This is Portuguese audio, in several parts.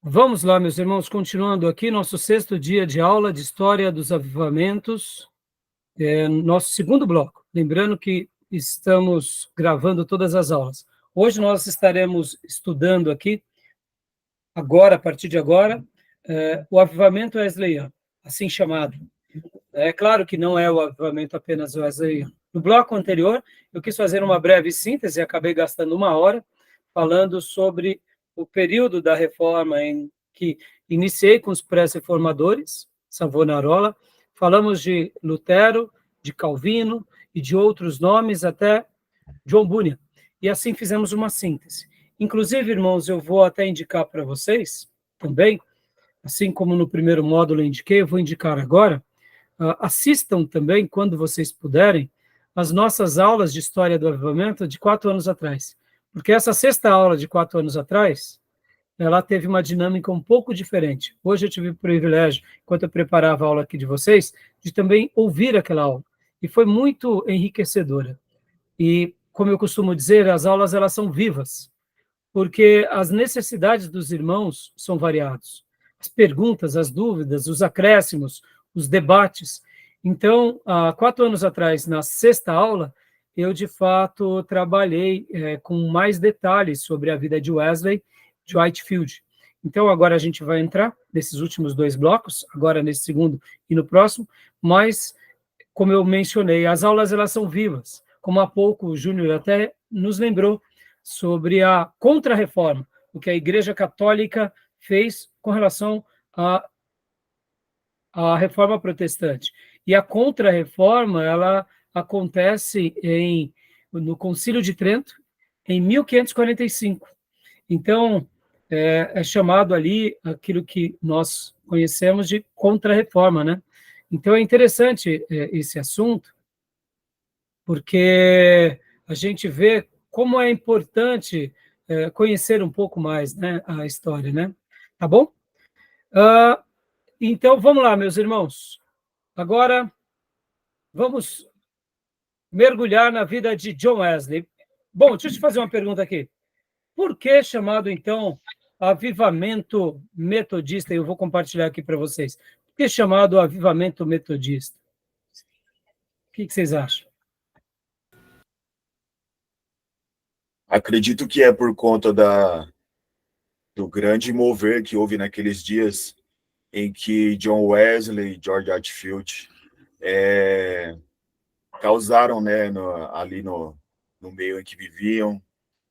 Vamos lá, meus irmãos, continuando aqui, nosso 6º dia de aula de História dos Avivamentos, nosso segundo bloco. Lembrando que estamos gravando todas as aulas. Hoje nós estaremos estudando aqui, agora, a partir de agora, o Avivamento Wesleyano, assim chamado. É claro que não é o avivamento apenas wesleyano. No bloco anterior, eu quis fazer uma breve síntese, acabei gastando 1 hora, falando sobre o período da reforma em que iniciei com os pré-reformadores, Savonarola, falamos de Lutero, de Calvino e de outros nomes, até John Bunyan, e assim fizemos uma síntese. Inclusive, irmãos, eu vou até indicar para vocês também, assim como no primeiro módulo eu indiquei, eu vou indicar agora, assistam também, quando vocês puderem, as nossas aulas de História do Avivamento de 4 anos atrás. Porque essa 6ª aula de 4 anos atrás, ela teve uma dinâmica um pouco diferente. Hoje eu tive o privilégio, enquanto eu preparava a aula aqui de vocês, de também ouvir aquela aula. E foi muito enriquecedora. E, como eu costumo dizer, as aulas elas são vivas, porque as necessidades dos irmãos são variadas. As perguntas, as dúvidas, os acréscimos, os debates. Então, há 4 anos atrás, na 6ª aula, eu, de fato, trabalhei com mais detalhes sobre a vida de Wesley, de Whitefield. Então, agora a gente vai entrar nesses últimos 2 blocos, agora nesse segundo e no próximo, mas, como eu mencionei, as aulas elas são vivas. Como há pouco o Júnior até nos lembrou sobre a Contra-Reforma, o que a Igreja Católica fez com relação à Reforma Protestante. E a Contra-Reforma, ela acontece no Concílio de Trento, em 1545. Então, é chamado ali aquilo que nós conhecemos de Contra-Reforma, né? Então, é interessante esse assunto, porque a gente vê como é importante conhecer um pouco mais, né, a história, né? Tá bom? Então, vamos lá, meus irmãos. Agora, vamos mergulhar na vida de John Wesley. Bom, deixa eu te fazer uma pergunta aqui. Por que chamado, então, avivamento metodista? Eu vou compartilhar aqui para vocês. Por que chamado avivamento metodista? O que vocês acham? Acredito que é por conta do grande mover que houve naqueles dias em que John Wesley e George Whitefield causaram, né, ali no meio em que viviam,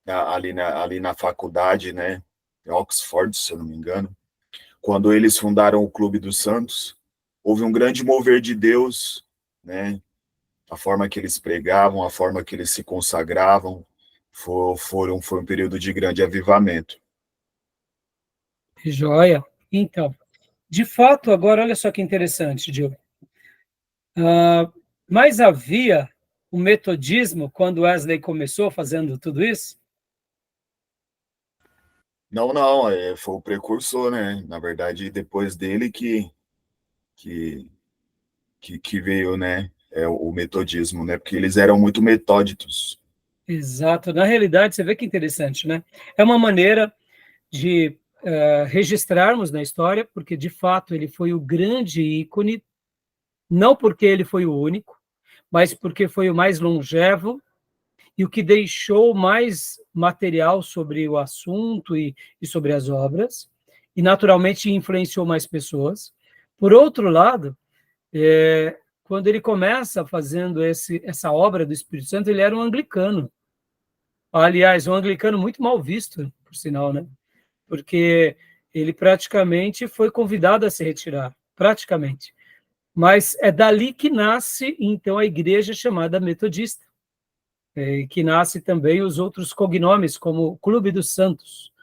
ali na faculdade, né, em Oxford, se eu não me engano, quando eles fundaram o Clube dos Santos, houve um grande mover de Deus, né, a forma que eles pregavam, a forma que eles se consagravam, foi um período de grande avivamento. Joia. Então, de fato, agora, olha só que interessante, Diogo. Mas havia o metodismo quando Wesley começou fazendo tudo isso? Não, foi o precursor, né? Na verdade, depois dele que veio, né? O metodismo, né? Porque eles eram muito metódicos. Exato. Na realidade, você vê que interessante, né? É uma maneira de registrarmos na história, porque, de fato, ele foi o grande ícone, não porque ele foi o único, mas porque foi o mais longevo e o que deixou mais material sobre o assunto e sobre as obras, e, naturalmente, influenciou mais pessoas. Por outro lado, quando ele começa fazendo essa obra do Espírito Santo, ele era um anglicano. Aliás, um anglicano muito mal visto, por sinal, né? Porque ele praticamente foi convidado a se retirar, praticamente. Mas é dali que nasce, então, a igreja chamada metodista, que nasce também os outros cognomes, como Clube dos Santos.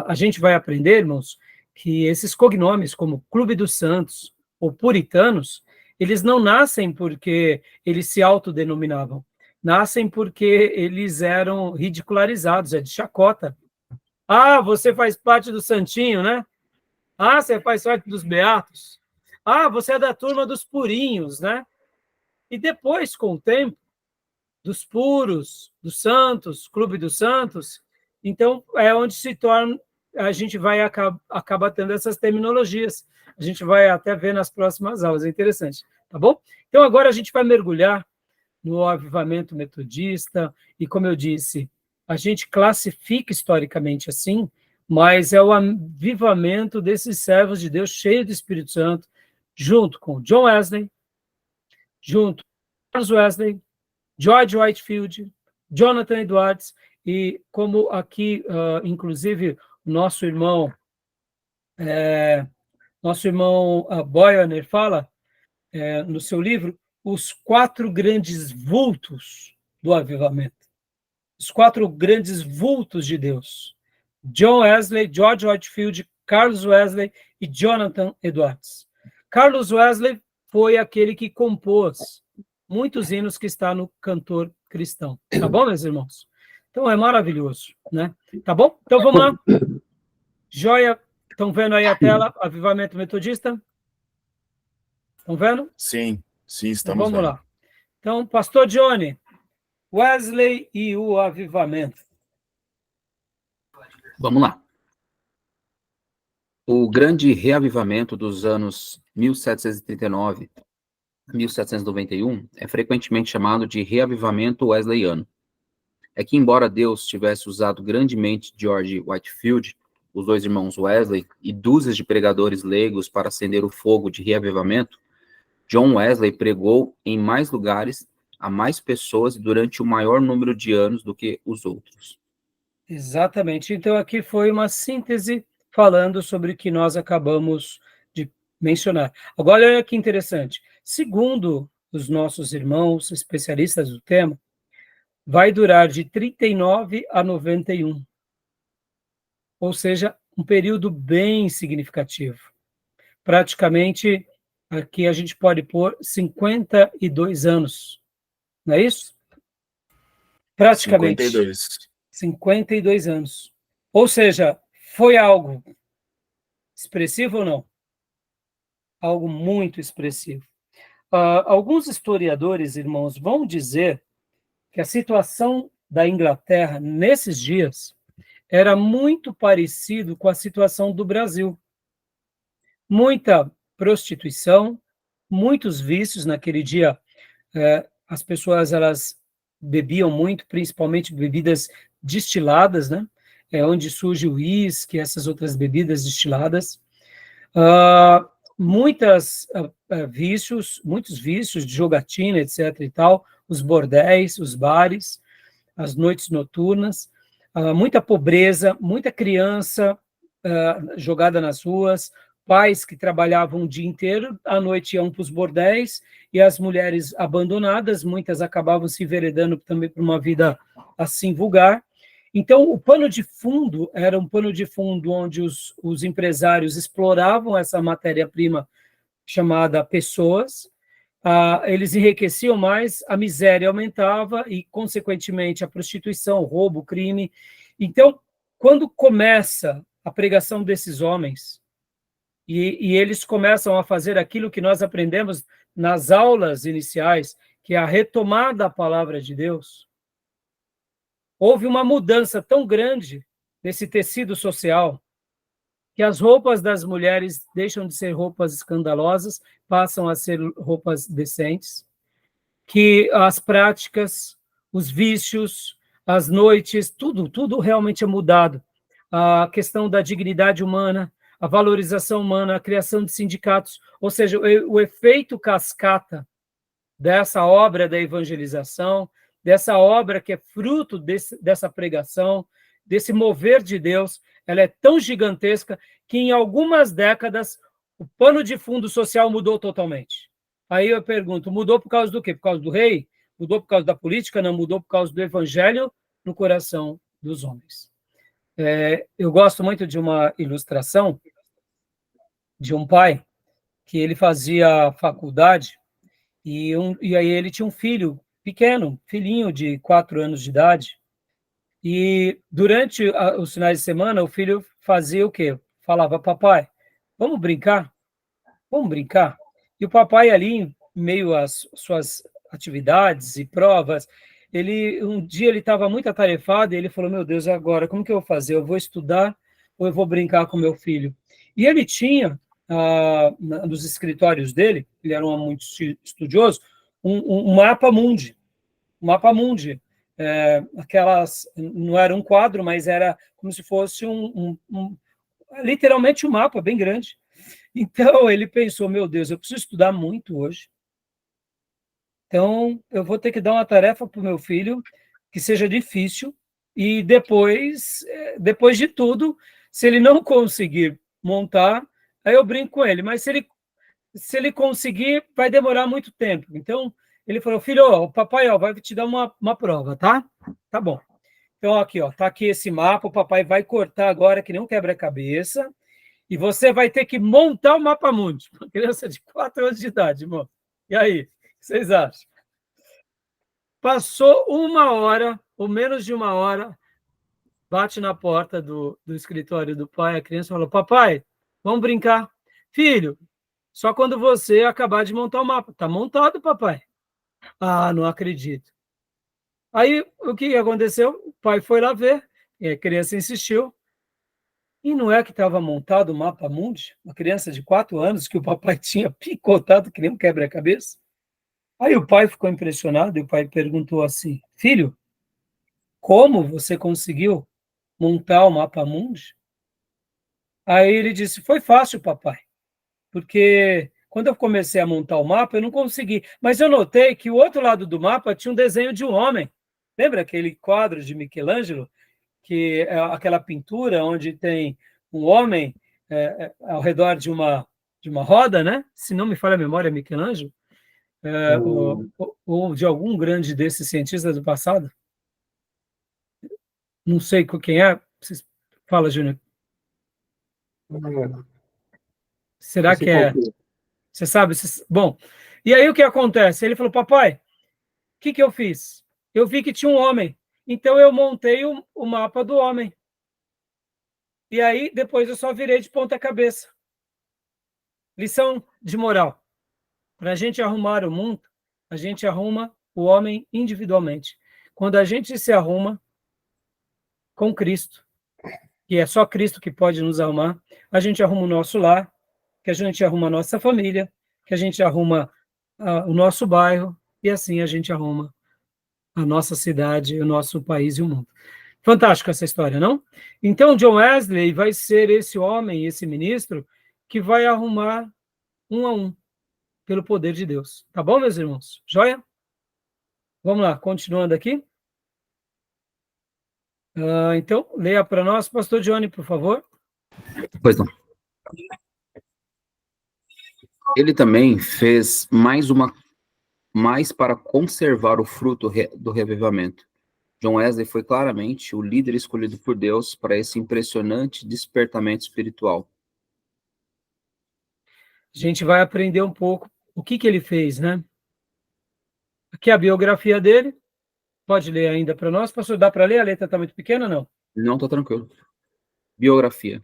A gente vai aprender, irmãos, que esses cognomes, como Clube dos Santos ou Puritanos, eles não nascem porque eles se autodenominavam, nascem porque eles eram ridicularizados, é de chacota. Ah, você faz parte do Santinho, né? Ah, você faz parte dos Beatos. Ah, você é da turma dos Purinhos, né? E depois, com o tempo, dos Puros, dos Santos, Clube dos Santos, então é onde se torna a gente vai acabar tendo essas terminologias. A gente vai até ver nas próximas aulas, é interessante, tá bom? Então, agora a gente vai mergulhar no avivamento metodista, e como eu disse, a gente classifica historicamente assim, mas é o avivamento desses servos de Deus cheios do Espírito Santo, junto com John Wesley, junto com Charles Wesley, George Whitefield, Jonathan Edwards, e como aqui, inclusive, nosso irmão Boyaner fala, no seu livro, os 4 grandes vultos do avivamento. Os 4 grandes vultos de Deus. John Wesley, George Whitefield, Carlos Wesley e Jonathan Edwards. Carlos Wesley foi aquele que compôs muitos hinos que está no Cantor Cristão. Tá bom, meus irmãos? Então, é maravilhoso, né? Tá bom? Então, vamos lá. Joia. Estão vendo aí a tela? Avivamento Metodista? Estão vendo? Sim, sim, Então, estamos vamos vendo. lá. Então, Pastor Johnny, Wesley e o avivamento. Vamos lá. O grande reavivamento dos anos 1739 a 1791 é frequentemente chamado de reavivamento wesleyano. É que, embora Deus tivesse usado grandemente George Whitefield, os 2 irmãos Wesley e dúzias de pregadores leigos para acender o fogo de reavivamento, John Wesley pregou em mais lugares, a mais pessoas durante o maior número de anos do que os outros. Exatamente. Então, aqui foi uma síntese falando sobre o que nós acabamos de mencionar. Agora, olha que interessante. Segundo os nossos irmãos especialistas do tema, vai durar de 39 a 91. Ou seja, um período bem significativo. Praticamente, aqui a gente pode pôr 52 anos. Não é isso? Praticamente. 52 anos. Ou seja, foi algo expressivo ou não? Algo muito expressivo. Alguns historiadores, irmãos, vão dizer que a situação da Inglaterra nesses dias era muito parecido com a situação do Brasil. Muita prostituição, muitos vícios. Naquele dia, as pessoas elas bebiam muito, principalmente bebidas destiladas, né? É onde surge o uísque, essas outras bebidas destiladas. Muitos vícios de jogatina, etc. e tal, os bordéis, os bares, as noites noturnas, muita pobreza, muita criança jogada nas ruas, pais que trabalhavam o dia inteiro, à noite iam para os bordéis, e as mulheres abandonadas, muitas acabavam se enveredando também por uma vida assim vulgar. Então, o pano de fundo era um pano de fundo onde os empresários exploravam essa matéria-prima chamada pessoas, eles enriqueciam mais, a miséria aumentava e, consequentemente, a prostituição, o roubo, o crime. Então, quando começa a pregação desses homens, e eles começam a fazer aquilo que nós aprendemos nas aulas iniciais, que é a retomada da palavra de Deus, houve uma mudança tão grande nesse tecido social que as roupas das mulheres deixam de ser roupas escandalosas, passam a ser roupas decentes, que as práticas, os vícios, as noites, tudo realmente é mudado. A questão da dignidade humana, a valorização humana, a criação de sindicatos, ou seja, o efeito cascata dessa obra da evangelização, dessa obra que é fruto dessa pregação, desse mover de Deus, ela é tão gigantesca que em algumas décadas o pano de fundo social mudou totalmente. Aí eu pergunto, mudou por causa do quê? Por causa do rei? Mudou por causa da política? Não, mudou por causa do evangelho no coração dos homens. Eu gosto muito de uma ilustração de um pai que ele fazia faculdade e aí ele tinha um filho pequeno, filhinho de 4 anos de idade, e durante os finais de semana o filho fazia o quê? Falava, papai, vamos brincar? Vamos brincar? E o papai ali, em meio às suas atividades e provas, um dia ele estava muito atarefado e ele falou, meu Deus, agora, como que eu vou fazer? Eu vou estudar ou eu vou brincar com meu filho? E ele tinha, nos escritórios dele, ele era um homem muito estudioso, um mapa mundi. Um mapa mundi. Aquelas, não era um quadro, mas era como se fosse literalmente um mapa bem grande. Então, ele pensou, meu Deus, eu preciso estudar muito hoje. Então, eu vou ter que dar uma tarefa para o meu filho que seja difícil, e depois de tudo, se ele não conseguir montar, aí eu brinco com ele, mas se ele conseguir, vai demorar muito tempo. Então, ele falou, filho, o papai vai te dar uma prova, tá? Tá bom. Então, aqui, tá aqui esse mapa, o papai vai cortar agora que nem um quebra-cabeça, e você vai ter que montar o mapa mundi. Uma criança de 4 anos de idade, irmão. E aí, o que vocês acham? Passou 1 hora, ou menos de 1 hora, bate na porta do escritório do pai, a criança falou, papai, vamos brincar. Filho, só quando você acabar de montar o mapa. Está montado, papai. Ah, não acredito. Aí, o que aconteceu? O pai foi lá ver, e a criança insistiu, e não é que estava montado o mapa mundi? Uma criança de 4 anos que o papai tinha picotado que nem um quebra-cabeça. Aí o pai ficou impressionado, e o pai perguntou assim, filho, como você conseguiu montar o mapa mundi? Aí ele disse, foi fácil, papai, porque quando eu comecei a montar o mapa, eu não consegui, mas eu notei que o outro lado do mapa tinha um desenho de um homem. Lembra aquele quadro de Michelangelo, que é aquela pintura onde tem um homem ao redor de uma roda, né? Se não me falha a memória, Michelangelo, ou de algum grande desses cientistas do passado. Não sei quem é. Fala, Júnior. Será que é? Você sabe? Bom, e aí o que acontece? Ele falou, papai, o que eu fiz? Eu vi que tinha um homem, então eu montei o mapa do homem. E aí, depois eu só virei de ponta cabeça. Lição de moral. Para a gente arrumar o mundo, a gente arruma o homem individualmente. Quando a gente se arruma com Cristo, que é só Cristo que pode nos arrumar, a gente arruma o nosso lar, que a gente arruma a nossa família, que a gente arruma o nosso bairro, e assim a gente arruma a nossa cidade, o nosso país e o mundo. Fantástico essa história, não? Então, John Wesley vai ser esse homem, esse ministro, que vai arrumar um a um, pelo poder de Deus. Tá bom, meus irmãos? Joia? Vamos lá, continuando aqui. Então, leia para nós, pastor Johnny, por favor. Pois não. Ele também fez mais para conservar o fruto do reavivamento. John Wesley foi claramente o líder escolhido por Deus para esse impressionante despertamento espiritual. A gente vai aprender um pouco o que ele fez, né? Aqui é a biografia dele. Pode ler ainda para nós? Pastor, dá para ler? A letra está muito pequena, não? Não, está tranquilo. Biografia.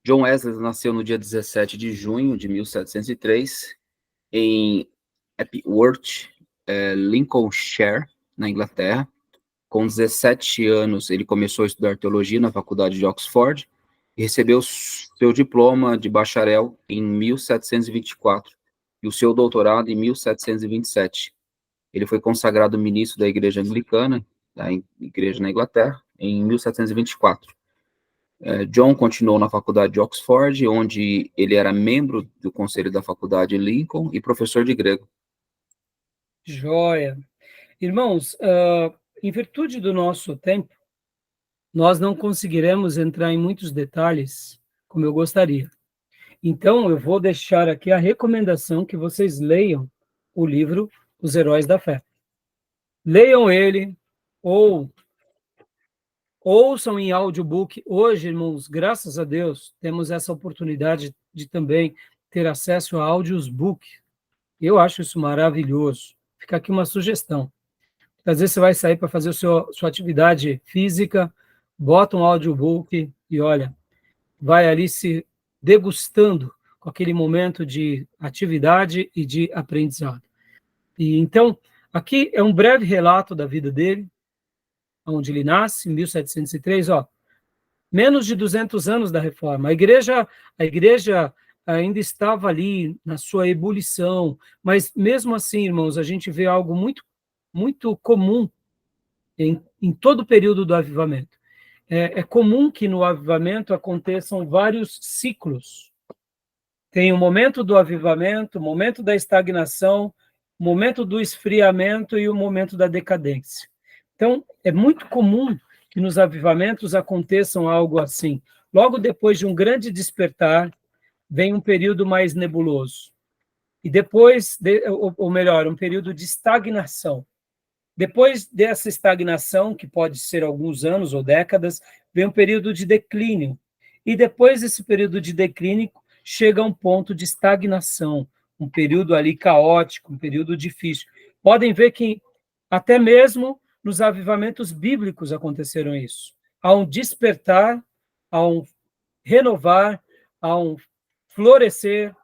John Wesley nasceu no dia 17 de junho de 1703, em Epworth, Lincolnshire, na Inglaterra. Com 17 anos, ele começou a estudar teologia na faculdade de Oxford e recebeu seu diploma de bacharel em 1724 e o seu doutorado em 1727. Ele foi consagrado ministro da Igreja Anglicana, da Igreja na Inglaterra, em 1724. John continuou na faculdade de Oxford, onde ele era membro do conselho da faculdade Lincoln e professor de grego. Joia. Irmãos, em virtude do nosso tempo, nós não conseguiremos entrar em muitos detalhes como eu gostaria. Então, eu vou deixar aqui a recomendação que vocês leiam o livro Os Heróis da Fé. Leiam ele, ou ouçam em audiobook. Hoje, irmãos, graças a Deus, temos essa oportunidade de também ter acesso a audiobook. Eu acho isso maravilhoso. Fica aqui uma sugestão. Às vezes você vai sair para fazer sua atividade física, bota um audiobook e olha, vai ali se degustando com aquele momento de atividade e de aprendizado. E então, aqui é um breve relato da vida dele, onde ele nasce, em 1703, menos de 200 anos da Reforma. A igreja ainda estava ali na sua ebulição, mas mesmo assim, irmãos, a gente vê algo muito, muito comum em todo o período do avivamento. É comum que no avivamento aconteçam vários ciclos. Tem o momento do avivamento, o momento da estagnação, o momento do esfriamento e o momento da decadência. Então, é muito comum que nos avivamentos aconteçam algo assim. Logo depois de um grande despertar, vem um período mais nebuloso. E depois, ou melhor, um período de estagnação. Depois dessa estagnação, que pode ser alguns anos ou décadas, vem um período de declínio. E depois desse período de declínio, chega um ponto de estagnação, um período ali caótico, um período difícil. Podem ver que até mesmo nos avivamentos bíblicos aconteceram isso. Há um despertar, há um renovar, há um florescer,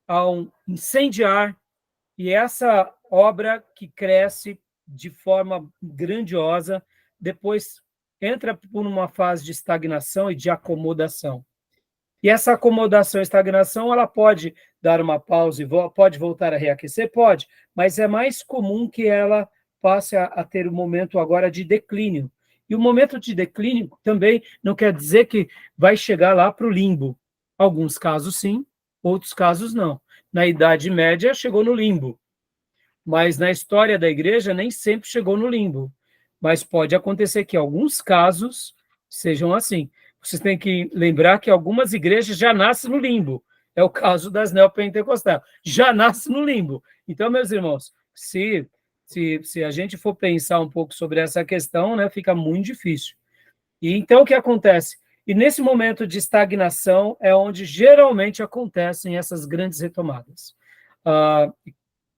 há um incendiar, e essa obra que cresce de forma grandiosa, depois entra por uma fase de estagnação e de acomodação. E essa acomodação e estagnação, ela pode dar uma pausa e pode voltar a reaquecer? Pode, mas é mais comum que ela passe a ter um momento agora de declínio. E o momento de declínio também não quer dizer que vai chegar lá para o limbo. Alguns casos sim, outros casos não. Na Idade Média chegou no limbo, mas na história da igreja nem sempre chegou no limbo. Mas pode acontecer que alguns casos sejam assim. Vocês têm que lembrar que algumas igrejas já nascem no limbo. É o caso das neopentecostais. Já nasce no limbo. Então, meus irmãos, se a gente for pensar um pouco sobre essa questão, né, fica muito difícil. E então, o que acontece? E nesse momento de estagnação é onde geralmente acontecem essas grandes retomadas.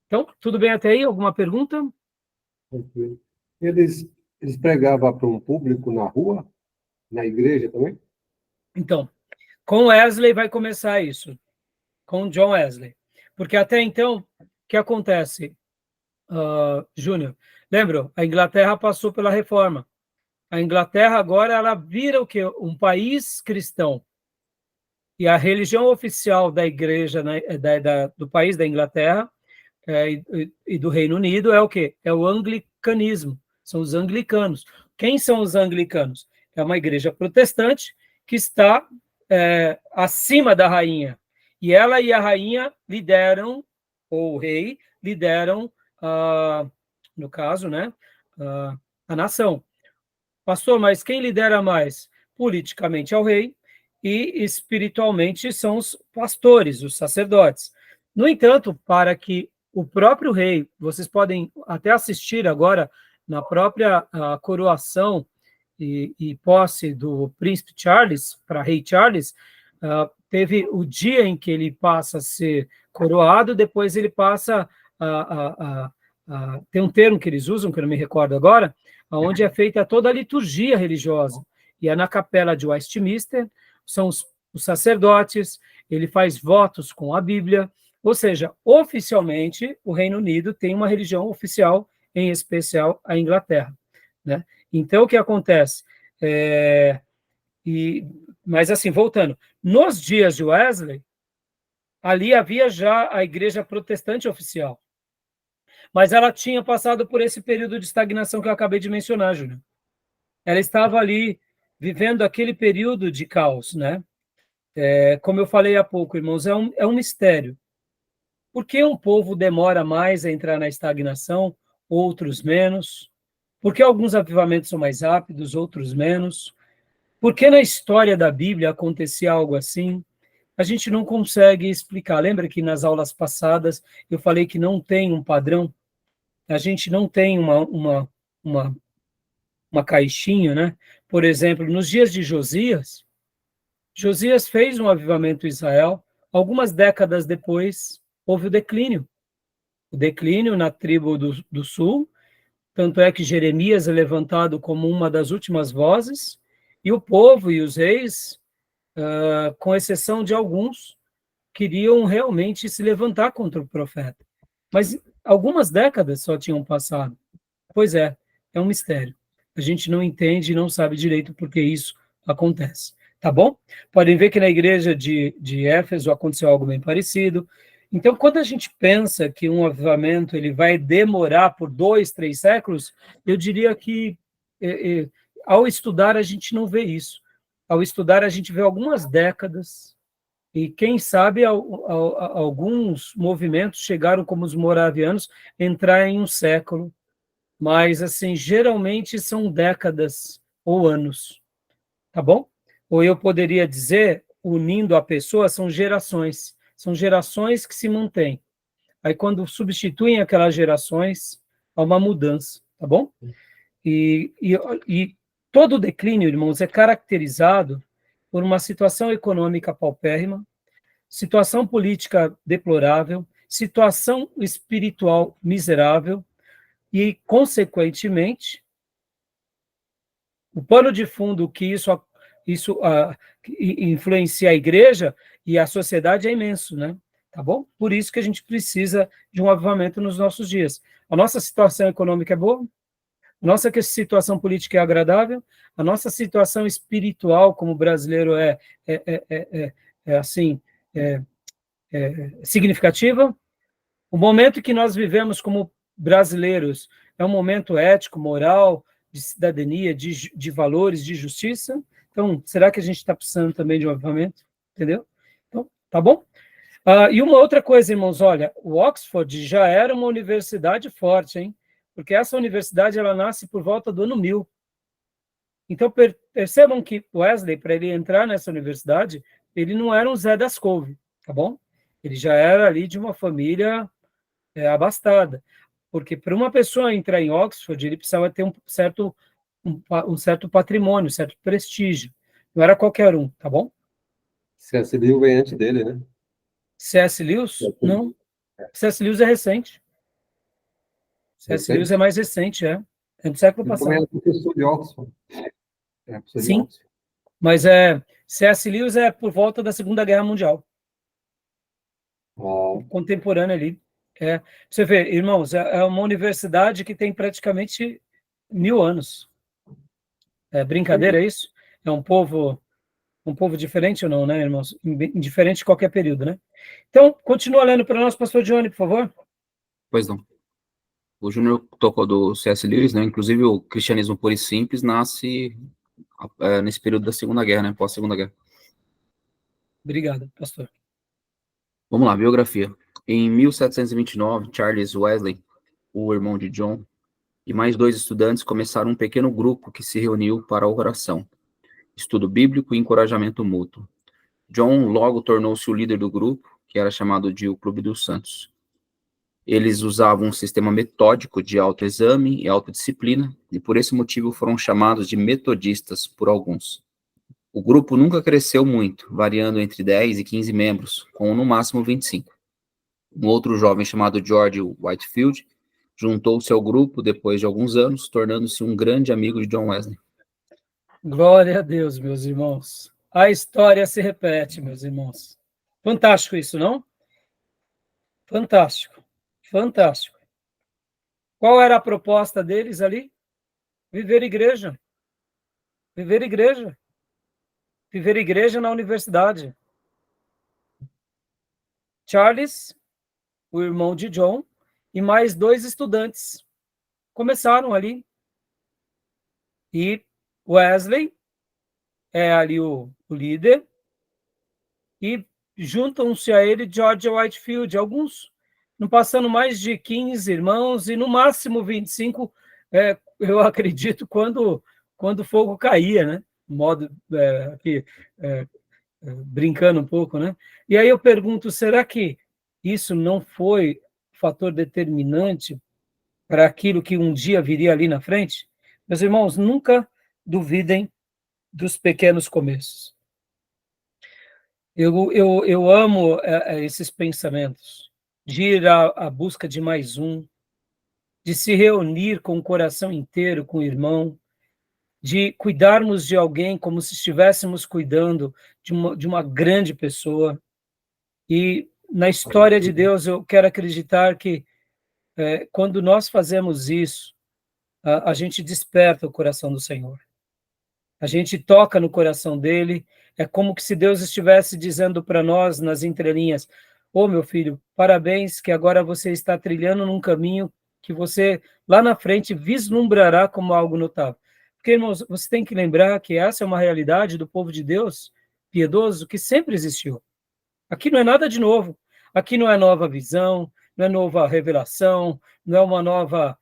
Então, tudo bem até aí? Alguma pergunta? Eles pregavam para um público na rua, na igreja também? Então, com Wesley vai começar isso, com John Wesley. Porque até então, o que acontece, Júnior? Lembra? A Inglaterra passou pela reforma. A Inglaterra agora ela vira o quê? Um país cristão. E a religião oficial da igreja, né, do país da Inglaterra e do Reino Unido é o quê? É o anglicanismo. São os anglicanos. Quem são os anglicanos? É uma igreja protestante que está acima da rainha. E ela e a rainha lideram, ou o rei, lideram, no caso, né, a nação. Pastor, mas quem lidera mais? Politicamente é o rei e espiritualmente são os pastores, os sacerdotes. No entanto, para que o próprio rei, vocês podem até assistir agora na própria coroação e posse do príncipe Charles, para rei Charles, teve o dia em que ele passa a ser coroado, depois ele passa tem um termo que eles usam, que eu não me recordo agora, onde é feita toda a liturgia religiosa. E é na capela de Westminster, são os sacerdotes, ele faz votos com a Bíblia, ou seja, oficialmente, o Reino Unido tem uma religião oficial, em especial a Inglaterra, né? Então, o que acontece? Mas, assim, voltando, nos dias de Wesley, ali havia já a igreja protestante oficial, mas ela tinha passado por esse período de estagnação que eu acabei de mencionar, Júnior. Ela estava ali vivendo aquele período de caos, né? Como eu falei há pouco, irmãos, é um mistério. Por que um povo demora mais a entrar na estagnação, outros menos? Por que alguns avivamentos são mais rápidos, outros menos? Por que na história da Bíblia acontecia algo assim? A gente não consegue explicar. Lembra que nas aulas passadas eu falei que não tem um padrão? A gente não tem uma caixinha, né? Por exemplo, nos dias de Josias, Josias fez um avivamento em Israel. Algumas décadas depois, houve o declínio. O declínio na tribo do sul, tanto é que Jeremias é levantado como uma das últimas vozes, e o povo e os reis, com exceção de alguns, queriam realmente se levantar contra o profeta. Mas algumas décadas só tinham passado. Pois é um mistério. A gente não entende e não sabe direito por que isso acontece. tá bom? Podem ver que na igreja de Éfeso aconteceu algo bem parecido. Então, quando a gente pensa que um avivamento ele vai demorar por 2, 3 séculos, eu diria que, ao estudar, a gente não vê isso. Ao estudar, a gente vê algumas décadas, e quem sabe alguns movimentos chegaram, como os moravianos, entrar em um século, mas, assim, geralmente são décadas ou anos, tá bom? Ou eu poderia dizer, unindo a pessoa, são gerações que se mantêm. Aí, quando substituem aquelas gerações, há uma mudança, tá bom? E todo declínio, irmãos, é caracterizado por uma situação econômica paupérrima, situação política deplorável, situação espiritual miserável e, consequentemente, o pano de fundo que isso influencia a igreja e a sociedade é imenso, né? Tá bom? Por isso que a gente precisa de um avivamento nos nossos dias. A nossa situação econômica é boa, a nossa situação política é agradável, a nossa situação espiritual como brasileiro significativa. O momento que nós vivemos como brasileiros é um momento ético, moral, de cidadania, de valores, de justiça. Então, será que a gente está precisando também de um avivamento? Entendeu? Então, tá bom? E uma outra coisa, irmãos, olha, o Oxford já era uma universidade forte, hein? Porque essa universidade, ela nasce por volta do ano 1000. Então, percebam que Wesley, para ele entrar nessa universidade, ele não era um Zé das Couve, tá bom? Ele já era ali de uma família abastada. Porque para uma pessoa entrar em Oxford, ele precisava ter um certo patrimônio, um certo prestígio. Não era qualquer um, tá bom? C.S. Lewis vem antes dele, né? C.S. Lewis? Não. C.S. Lewis é recente. C.S. Lewis é mais recente, é do século Ele passado. também é professor de Oxford. Professor Sim, de Oxford. mas C.S. Lewis é por volta da Segunda Guerra Mundial. Contemporâneo ali. Você vê, irmãos, é uma universidade que tem praticamente 1000 anos. É brincadeira isso? É um povo diferente ou não, né, irmãos? Indiferente de qualquer período, né? Então, continua lendo para nós, pastor Johnny, por favor. Pois não. O Júnior tocou do C.S. Lewis, né? Inclusive o cristianismo puro e simples nasce nesse período da Segunda Guerra, né? Pós-Segunda Guerra. Obrigado, pastor. Vamos lá, biografia. Em 1729, Charles Wesley, o irmão de John, e mais 2 estudantes começaram um pequeno grupo que se reuniu para a oração, estudo bíblico e encorajamento mútuo. John logo tornou-se o líder do grupo, que era chamado de o Clube dos Santos. Eles usavam um sistema metódico de autoexame e autodisciplina, e por esse motivo foram chamados de metodistas por alguns. O grupo nunca cresceu muito, variando entre 10 e 15 membros, com no máximo 25. Um outro jovem chamado George Whitefield juntou-se ao grupo depois de alguns anos, tornando-se um grande amigo de John Wesley. Glória a Deus, meus irmãos. A história se repete, meus irmãos. Fantástico isso, não? Fantástico. Fantástico. Qual era a proposta deles ali? Viver igreja. Viver igreja. Viver igreja na universidade. Charles, o irmão de John, e mais 2 estudantes começaram ali. E Wesley é ali o líder, e juntam-se a ele George Whitefield, alguns, não passando mais de 15 irmãos, e no máximo 25, eu acredito, quando o fogo caía, né? Modo aqui, brincando um pouco, né? E aí eu pergunto, será que isso não foi fator determinante para aquilo que um dia viria ali na frente? Meus irmãos, nunca duvidem dos pequenos começos. Eu amo esses pensamentos, de ir à busca de mais um, de se reunir com o coração inteiro com o irmão, de cuidarmos de alguém como se estivéssemos cuidando de uma grande pessoa. E na história de Deus, eu quero acreditar que quando nós fazemos isso, a gente desperta o coração do Senhor. A gente toca no coração dele, É como que se Deus estivesse dizendo para nós, nas entrelinhas, ô meu filho, parabéns, que agora você está trilhando num caminho que você, lá na frente, vislumbrará como algo notável. Porque, irmãos, você tem que lembrar que essa é uma realidade do povo de Deus, piedoso, que sempre existiu. Aqui não é nada de novo. Aqui não é nova visão, não é nova revelação, não é uma nova...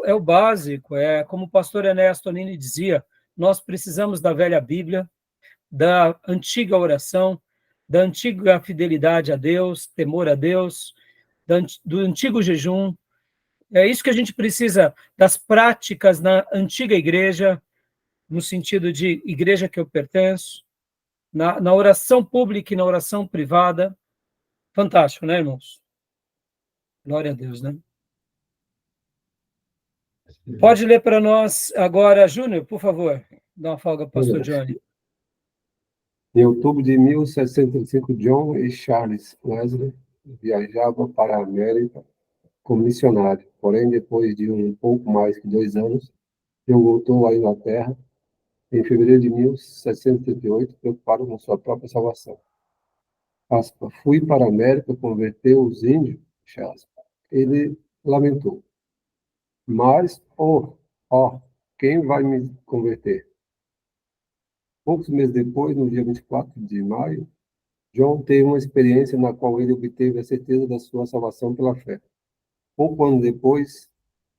É o básico, é como o pastor Ernesto Nini dizia, nós precisamos da velha Bíblia, da antiga oração, da antiga fidelidade a Deus, temor a Deus, do antigo jejum. É isso que a gente precisa das práticas na antiga igreja, no sentido de igreja que eu pertenço, na oração pública e na oração privada. Fantástico, né, irmãos? Glória a Deus, né? Pode ler para nós agora, Júnior, por favor. Dá uma folga, pastor Johnny. Em outubro de 1705, John e Charles Wesley viajavam para a América como missionário. Porém, depois de um pouco mais que 2 anos, John voltou à Inglaterra em fevereiro de 1738, preocupado com sua própria salvação. Aspa, fui para a América converter os índios, Charles. Ele lamentou. Mas, quem vai me converter? Poucos meses depois, no dia 24 de maio, John teve uma experiência na qual ele obteve a certeza da sua salvação pela fé. Pouco ano depois,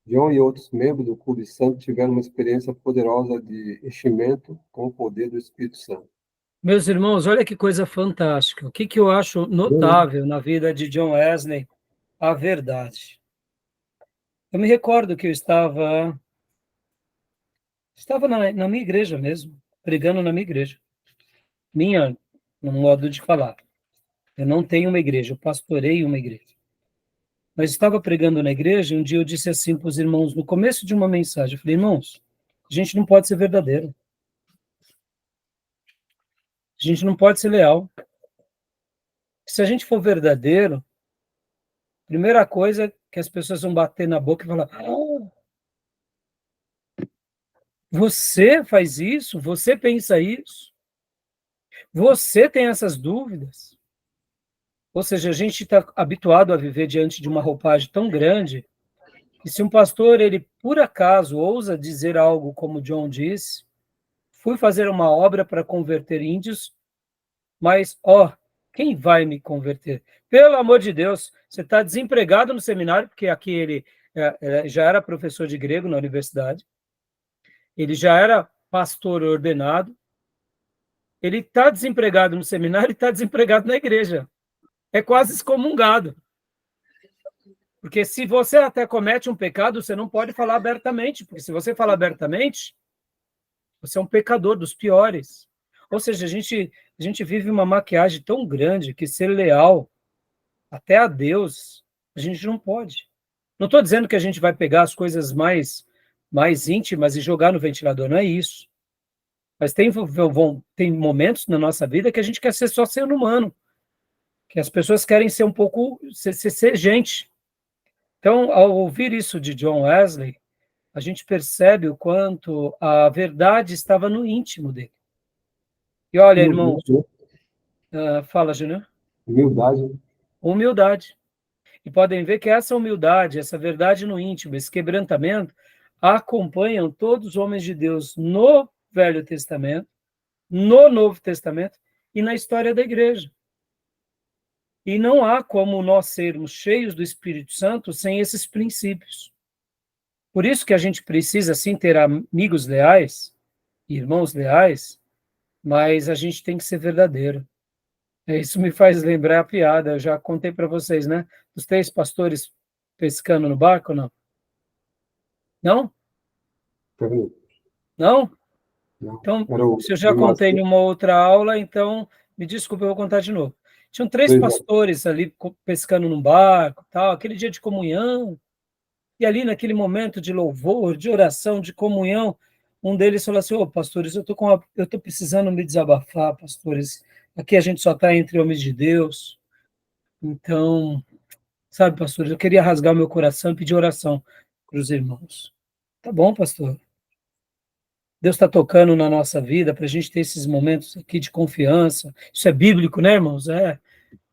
John e outros membros do Clube Santo tiveram uma experiência poderosa de enchimento com o poder do Espírito Santo. Meus irmãos, olha que coisa fantástica. O que eu acho notável na vida de John Wesley? A verdade. Eu me recordo que eu estava na minha igreja mesmo, pregando na minha igreja. No modo de falar. Eu não tenho uma igreja, eu pastorei uma igreja. Mas estava pregando na igreja e um dia eu disse assim para os irmãos, no começo de uma mensagem, eu falei, irmãos, a gente não pode ser verdadeiro. A gente não pode ser leal. Se a gente for verdadeiro, a primeira coisa é que as pessoas vão bater na boca e falar, você faz isso? Você pensa isso? Você tem essas dúvidas? Ou seja, a gente está habituado a viver diante de uma roupagem tão grande que se um pastor, ele por acaso ousa dizer algo como John disse, fui fazer uma obra para converter índios, mas, quem vai me converter? Pelo amor de Deus, você está desempregado no seminário, porque aqui ele já era professor de grego na universidade, ele já era pastor ordenado, ele está desempregado no seminário e está desempregado na igreja. É quase excomungado. Porque se você até comete um pecado, você não pode falar abertamente, porque se você falar abertamente, você é um pecador dos piores. Ou seja, a gente vive uma maquiagem tão grande que ser leal até a Deus, a gente não pode. Não estou dizendo que a gente vai pegar as coisas mais íntimas e jogar no ventilador, não é isso. Mas tem momentos na nossa vida que a gente quer ser só ser humano, que as pessoas querem ser um pouco, ser gente. Então, ao ouvir isso de John Wesley, a gente percebe o quanto a verdade estava no íntimo dele. E olha, irmãos, fala, Júnior. Humildade. Humildade. E podem ver que essa humildade, essa verdade no íntimo, esse quebrantamento, acompanham todos os homens de Deus no Velho Testamento, no Novo Testamento e na história da igreja. E não há como nós sermos cheios do Espírito Santo sem esses princípios. Por isso que a gente precisa, sim, ter amigos leais, irmãos leais, mas a gente tem que ser verdadeiro. Isso me faz lembrar a piada, eu já contei para vocês, né? Os 3 pastores pescando no barco, não? Não? Não? Então, se eu já contei numa outra aula, então, me desculpe, eu vou contar de novo. Tinham 3 pastores ali pescando num barco, tal, aquele dia de comunhão, e ali naquele momento de louvor, de oração, de comunhão, um deles falou assim, pastores, eu tô precisando me desabafar, pastores, aqui a gente só está entre homens de Deus, então, sabe, pastores, eu queria rasgar o meu coração e pedir oração para os irmãos. Tá bom, pastor? Deus está tocando na nossa vida para a gente ter esses momentos aqui de confiança. Isso é bíblico, né, irmãos?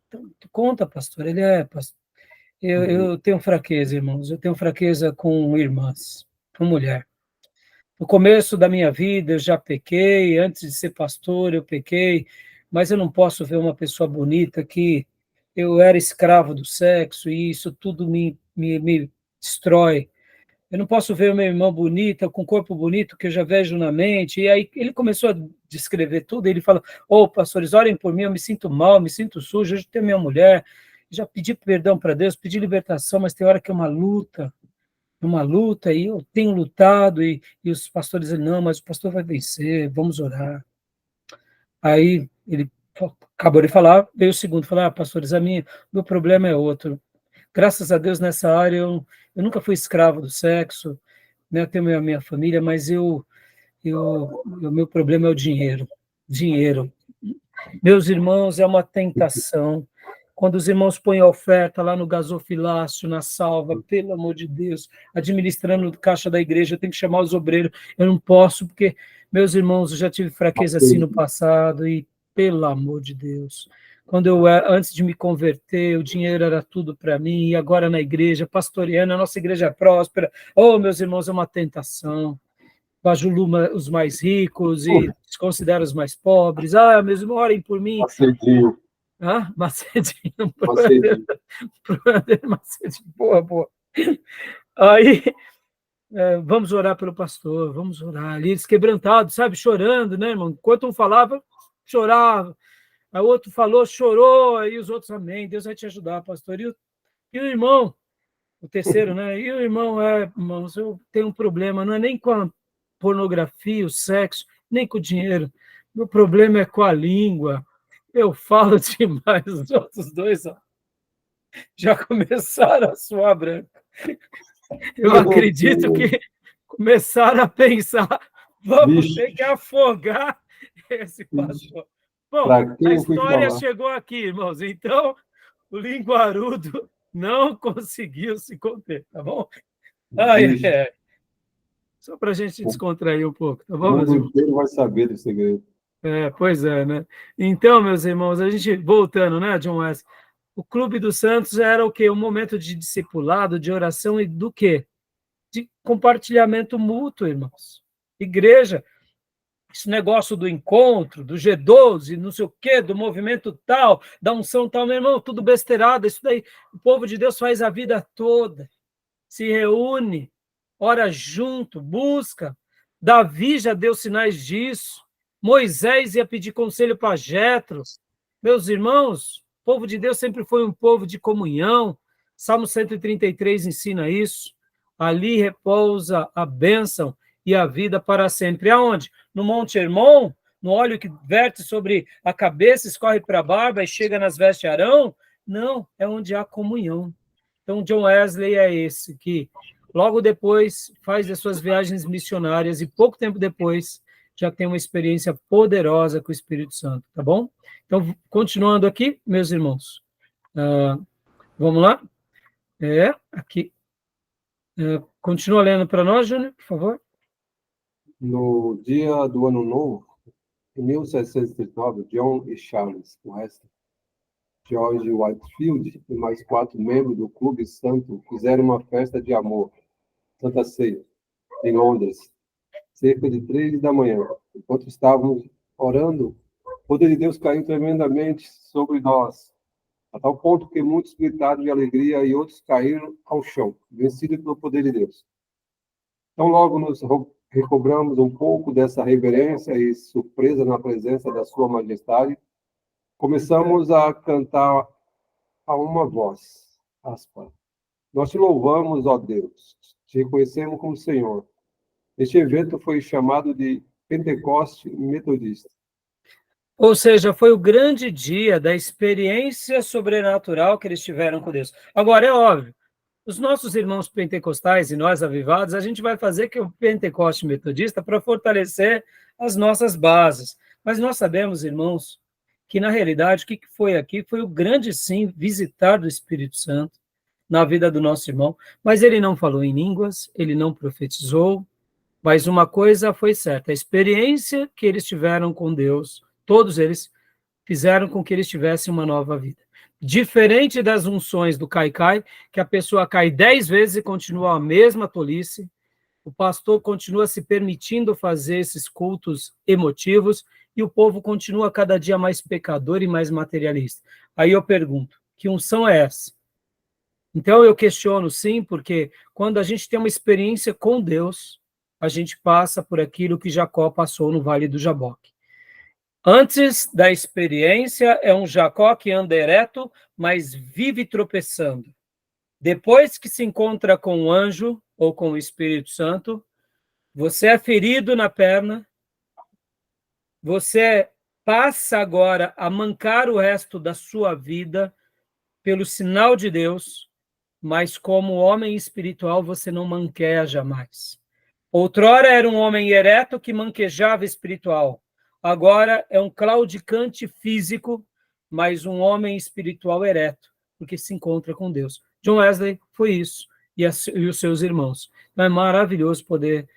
Então, conta, pastor. Ele é, pastor. Eu tenho fraqueza, irmãos. Eu tenho fraqueza com irmãs, com mulher. No começo da minha vida eu já pequei, antes de ser pastor eu pequei, mas eu não posso ver uma pessoa bonita que eu era escravo do sexo e isso tudo me destrói. Eu não posso ver uma irmã bonita, com corpo bonito, que eu já vejo na mente. E aí ele começou a descrever tudo. Ele fala: ô, pastores, orem por mim, eu me sinto mal, me sinto sujo. Hoje tenho minha mulher, já pedi perdão para Deus, pedi libertação, mas tem hora que é uma luta, e eu tenho lutado. E os pastores dizem: não, mas o pastor vai vencer, vamos orar. Aí ele acabou de falar, veio o segundo, falar: pastores, meu problema é outro. Graças a Deus, nessa área, eu nunca fui escravo do sexo, né? Eu tenho a minha família, mas o meu problema é o dinheiro. Dinheiro. Meus irmãos, é uma tentação. Quando os irmãos põem a oferta lá no gasofilácio, na salva, pelo amor de Deus, administrando caixa da igreja, eu tenho que chamar os obreiros. Eu não posso, porque, meus irmãos, eu já tive fraqueza assim no passado, e pelo amor de Deus. Antes de me converter, o dinheiro era tudo para mim, e agora na igreja, pastoreando, a nossa igreja é próspera. Oh, meus irmãos, é uma tentação. Bajuluma os mais ricos e desconsidera os mais pobres. Ah, meus irmãos, orem por mim. Macedinho. Macedinho. Macedinho. Macedinho. Boa. Aí, vamos orar pelo pastor, vamos orar. Ali, eles quebrantados, sabe, chorando, né, irmão? Enquanto um falava, chorava. Aí o outro falou, chorou, aí os outros, amém, Deus vai te ajudar, pastor. E o irmão, o terceiro, né? E o irmão, irmãos, eu tenho um problema, não é nem com a pornografia, o sexo, nem com o dinheiro. Meu problema é com a língua. Eu falo demais. Os outros dois já começaram a suar branco. Eu acredito que começaram a pensar: vamos ter que afogar esse pastor. Bom, a história chegou aqui, irmãos. Então, o linguarudo não conseguiu se conter, tá bom? Só para a gente descontrair um pouco, tá bom, meus irmãos? O inteiro vai saber do segredo. Pois é, né? Então, meus irmãos, a gente, voltando, né, John Wesley, o Clube dos Santos era o quê? Um momento de discipulado, de oração e do quê? De compartilhamento mútuo, irmãos. Igreja, esse negócio do encontro, do G12, não sei o quê, do movimento tal, da unção tal, meu irmão, tudo besteirada, isso daí o povo de Deus faz a vida toda, se reúne, ora junto, busca. Davi já deu sinais disso. Moisés ia pedir conselho para Jetro. Meus irmãos, o povo de Deus sempre foi um povo de comunhão. Salmo 133 ensina isso. Ali repousa a bênção e a vida para sempre. Aonde? No Monte Hermon, no óleo que verte sobre a cabeça, escorre para a barba e chega nas vestes de Arão? Não, é onde há comunhão. Então, John Wesley é esse que logo depois faz as suas viagens missionárias e pouco tempo depois já tem uma experiência poderosa com o Espírito Santo, tá bom? Então, continuando aqui, meus irmãos, vamos lá? Aqui. Continua lendo para nós, Júnior, por favor. No dia do Ano Novo, em 1739, John e Charles Wesley, George Whitefield e mais 4 membros do Clube Santo fizeram uma festa de amor, Santa Ceia, em Londres, cerca de 3 da manhã. Enquanto estávamos orando, o poder de Deus caiu tremendamente sobre nós, a tal ponto que muitos gritaram de alegria e outros caíram ao chão, vencidos pelo poder de Deus. Então, logo nos recobramos um pouco dessa reverência e surpresa na presença da Sua Majestade, começamos a cantar a uma voz, aspas, nós te louvamos, ó Deus, te reconhecemos como Senhor. Este evento foi chamado de Pentecoste Metodista. Ou seja, foi o grande dia da experiência sobrenatural que eles tiveram com Deus. Agora, é óbvio, os nossos irmãos pentecostais e nós avivados, a gente vai fazer que o Pentecoste Metodista para fortalecer as nossas bases. Mas nós sabemos, irmãos, que na realidade o que foi aqui foi o grande, sim, visitar do Espírito Santo na vida do nosso irmão. Mas ele não falou em línguas, ele não profetizou, Mas uma coisa foi certa, a experiência que eles tiveram com Deus, todos eles fizeram com que eles tivessem uma nova vida. Diferente das unções do cai-cai, que a pessoa cai 10 vezes e continua a mesma tolice, o pastor continua se permitindo fazer esses cultos emotivos e o povo continua cada dia mais pecador e mais materialista. Aí eu pergunto, que unção é essa? Então eu questiono sim, porque quando a gente tem uma experiência com Deus, a gente passa por aquilo que Jacó passou no Vale do Jaboque. Antes da experiência, é um Jacó que anda ereto, mas vive tropeçando. Depois que se encontra com o anjo, ou com o Espírito Santo, você é ferido na perna, você passa agora a mancar o resto da sua vida pelo sinal de Deus, mas como homem espiritual você não manqueia jamais. Outrora era um homem ereto que manquejava espiritual. Agora é um claudicante físico, mas um homem espiritual ereto, porque se encontra com Deus. John Wesley foi isso, e os seus irmãos. Então é maravilhoso poder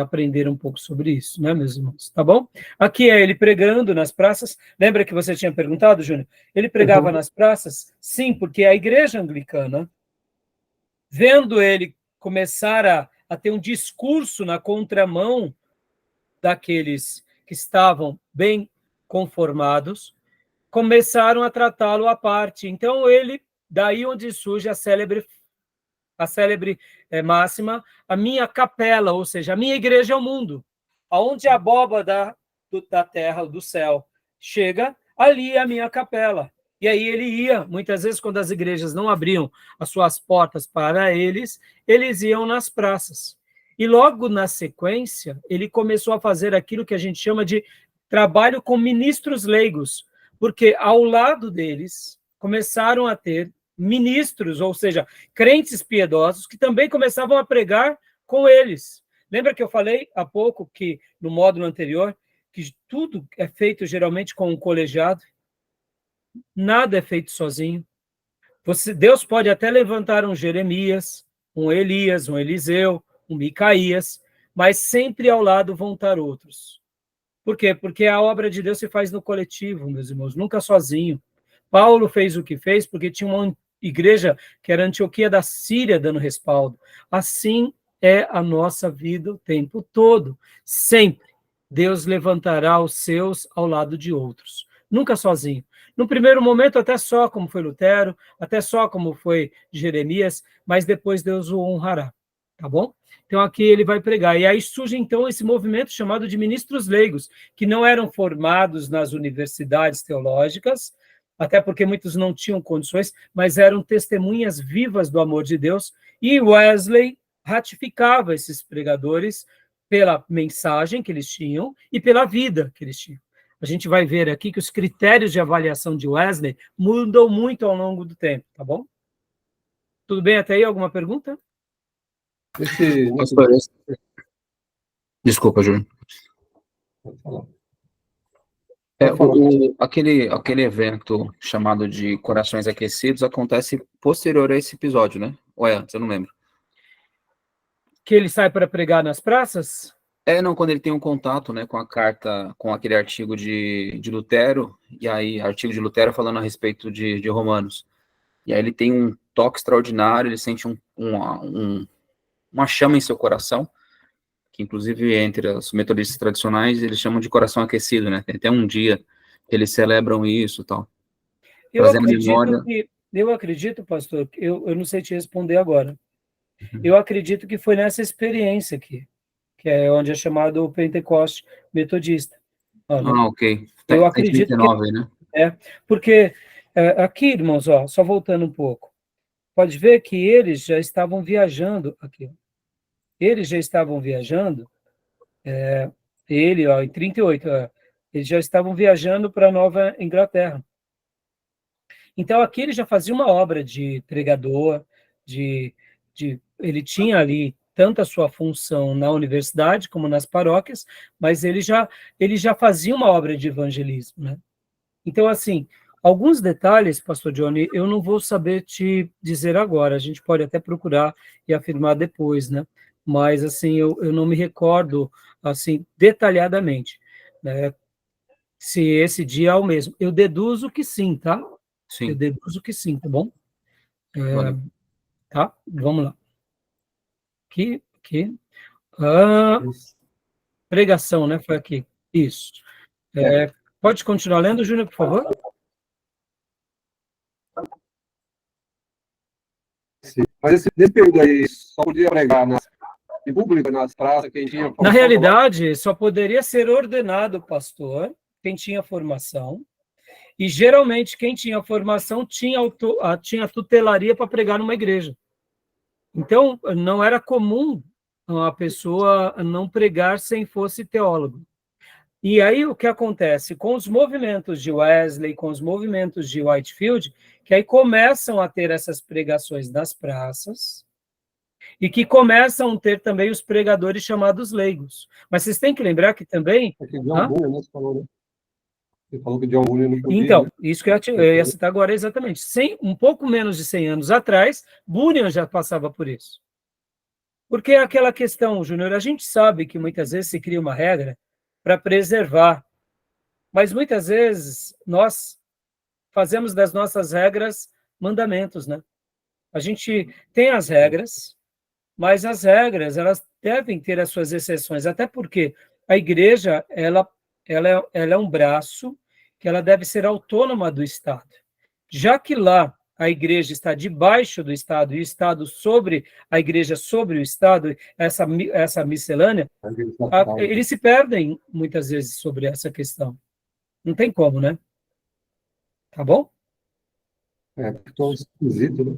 aprender um pouco sobre isso, né, meus irmãos? Tá bom? Aqui é ele pregando nas praças. Lembra que você tinha perguntado, Júnior? Ele pregava nas praças? Sim, porque a igreja anglicana, vendo ele começar a ter um discurso na contramão daqueles que estavam bem conformados, começaram a tratá-lo à parte. Então ele, daí onde surge a célebre máxima, a minha capela, ou seja, a minha igreja é o mundo. Aonde a abóbada da terra, do céu, chega, ali é a minha capela. E aí ele ia, muitas vezes, quando as igrejas não abriam as suas portas para eles, eles iam nas praças. E logo na sequência, ele começou a fazer aquilo que a gente chama de trabalho com ministros leigos, porque ao lado deles começaram a ter ministros, ou seja, crentes piedosos, que também começavam a pregar com eles. Lembra que eu falei há pouco, que no módulo anterior, que tudo é feito geralmente com um colegiado? Nada é feito sozinho. Deus pode até levantar um Jeremias, um Elias, um Eliseu, um Micaías, mas sempre ao lado vão estar outros. Por quê? Porque a obra de Deus se faz no coletivo, meus irmãos, nunca sozinho. Paulo fez o que fez porque tinha uma igreja que era a Antioquia da Síria dando respaldo. Assim é a nossa vida o tempo todo. Sempre Deus levantará os seus ao lado de outros. Nunca sozinho. No primeiro momento, até só como foi Lutero, até só como foi Jeremias, mas depois Deus o honrará. Tá bom? Então aqui ele vai pregar. E aí surge então esse movimento chamado de ministros leigos, que não eram formados nas universidades teológicas, até porque muitos não tinham condições, mas eram testemunhas vivas do amor de Deus, e Wesley ratificava esses pregadores pela mensagem que eles tinham e pela vida que eles tinham. A gente vai ver aqui que os critérios de avaliação de Wesley mudam muito ao longo do tempo, tá bom? Tudo bem até aí? Alguma pergunta? Desculpa, Júlio. Pode falar. Aquele evento chamado de Corações Aquecidos acontece posterior a esse episódio, né? Ou é antes? Eu não lembro. Que ele sai para pregar nas praças? Não, quando ele tem um contato, né, com a carta, com aquele artigo de Lutero, e aí, artigo de Lutero falando a respeito de Romanos. E aí ele tem um toque extraordinário, ele sente uma chama em seu coração, que inclusive entre os metodistas tradicionais eles chamam de coração aquecido, né? Tem até um dia que eles celebram isso e tal. Eu acredito, pastor, eu não sei te responder agora. Eu acredito que foi nessa experiência aqui, que é onde é chamado o Pentecoste metodista. Ok. Eu acredito 39, né? Porque aqui, irmãos, só voltando um pouco, pode ver que eles já estavam viajando aqui. Eles já estavam viajando, em 38, eles já estavam viajando para a Nova Inglaterra. Então, aqui ele já fazia uma obra de pregador, ele tinha ali tanto a sua função na universidade como nas paróquias, mas ele já fazia uma obra de evangelismo, né? Então, assim, alguns detalhes, pastor Johnny, eu não vou saber te dizer agora, a gente pode até procurar e afirmar depois, né? mas assim, eu não me recordo assim detalhadamente, né, se esse dia é o mesmo. Eu deduzo que sim, tá? Eu Sim. deduzo que sim, tá bom? Valeu. Tá? Vamos lá. Aqui. Pregação, né? Foi aqui. Isso. Pode continuar lendo, Júnior, por favor? Sim. Mas nesse período aí, só podia pregar em público, nas praças, quem tinha Na formação. realidade, só poderia ser ordenado pastor quem tinha formação, e geralmente quem tinha formação tinha tutelaria para pregar numa igreja. Então, não era comum a pessoa não pregar sem fosse teólogo. E aí o que acontece? Com os movimentos de Wesley, com os movimentos de Whitefield, que aí começam a ter essas pregações nas praças, e que começam a ter também os pregadores chamados leigos. Mas vocês têm que lembrar que também... É que John Bunyan, né, você falou, né? Você falou que John Bunyan não podia, Então, né? isso que eu ia citar agora exatamente. Um pouco menos de 100 anos atrás, Bunyan já passava por isso. Porque é aquela questão, Júnior, a gente sabe que muitas vezes se cria uma regra para preservar, mas muitas vezes nós fazemos das nossas regras mandamentos, né? A gente tem as regras, mas as regras, elas devem ter as suas exceções, até porque a igreja, ela é um braço que ela deve ser autônoma do Estado. Já que lá a igreja está debaixo do Estado e o Estado sobre a igreja, sobre o Estado, essa miscelânea, eles se perdem muitas vezes sobre essa questão. Não tem como, né? Tá bom? Ficou esquisito, né?